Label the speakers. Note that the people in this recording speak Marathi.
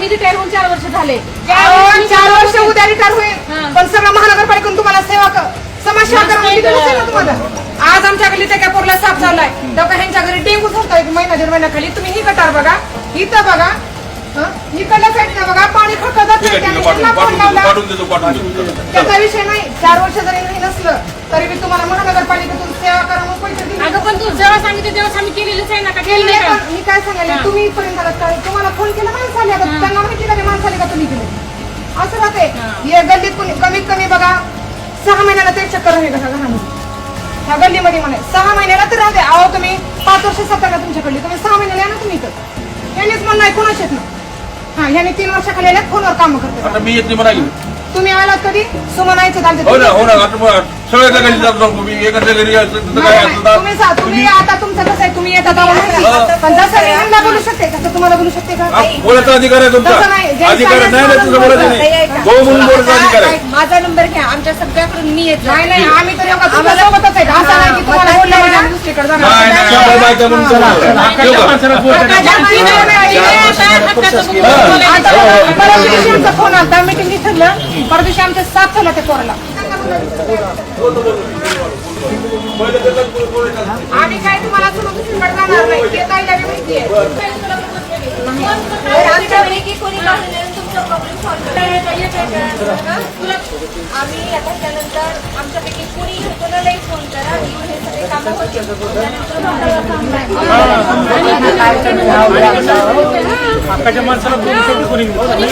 Speaker 1: मी रिटायर होऊन 4 वर्ष झाले.
Speaker 2: 4 वर्ष उद्या रिटायर होईल, पण सगळं महानगरपालिकेतून तुम्हाला समाजसेवा करून तुम्हाला. आज आमच्या गल्ली त्या पोरला साफ झालाय, तेव्हा ह्यांच्या घरी डेंगू झालता 1 महिना 1.5 महिन्याखाली. तुम्ही ही गटार बघा, इथं बघा, इकडल्या साईडला बघा, पाणी खळखळ जात नाही. त्याचा विषय नाही. 4 वर्ष जरी नाही नसलं तरी मी तुम्हाला महानगरपालिकेतून सेवा करा म्हणून पैसे दिले.
Speaker 1: अगं पण तू जेव्हा सांगितलं तेव्हा आम्ही केलेलंच आहे ना. का केलं नाही का?
Speaker 2: मी काय सांगायला, तुम्ही इथपर्यंत आलात का? तुम्हाला फोन केला माणसं आली, आता त्यांना माहिती का ते माणसं आली का तुम्ही केले? असं राहते. हे गल्लीत कोणी कमीत कमी बघा 6 महिन्याला ते चक्कर आहे का घरामध्ये? ह्या गल्लीमध्ये म्हणे 6 महिन्याला तर राहते. अहो तुम्ही 5 वर्ष सत्ता का तुमच्याकडली, तुम्ही 6 महिन्याला या ना तुम्ही इथं. यांनीच म्हणणं आहे कोणाच येत ना. ह्याने 3 वर्षाखाली आल्यात, फोनवर काम करते.
Speaker 3: मी येत नाही म्हणा.
Speaker 2: तुम्ही आलात कधी? सुमनायचं
Speaker 3: हो ना हो ना. आता सगळ्या घरी जात जाऊ मी, एकाच्या घरी
Speaker 2: तुम्ही आता तुमचं कसं आहे, तुम्ही येतात पण जसं मी ह्यांना बोलू शकते तसं तुम्हाला बोलू शकते का?
Speaker 3: बोलायचा अधिकार आहे तुमचा. अधिकार नाही तुझं बोलायचं नाही. हो म्हणून बोलायचा अधिकार आहे.
Speaker 1: माझा नंबर घ्या, आमच्या सगळ्याकडून मी येत
Speaker 2: नाही नाही, आम्ही तर एवढा सोबतच आहे. असं नाही की तुम्हाला बोलल्यावर आम्ही दुसरीकडे जाणार.
Speaker 3: नाही नाही, शंभर बायका म्हणून चला.
Speaker 2: परत दिवशी आमचा फोन आला, मीटिंग ठरलं, परत दिवशी आमच्या 7 झाला त्या पोराला. आम्ही काय तुम्हाला सोडून दुसरीकडे जाणार नाही, ते ताईला बी माहिती आहे.
Speaker 1: आम्ही आता त्यानंतर आमच्यापैकी कोणी कोणालाही फोन करा, हे सगळे कामं
Speaker 4: हक्काच्या माणसाला कोणी
Speaker 1: होतील.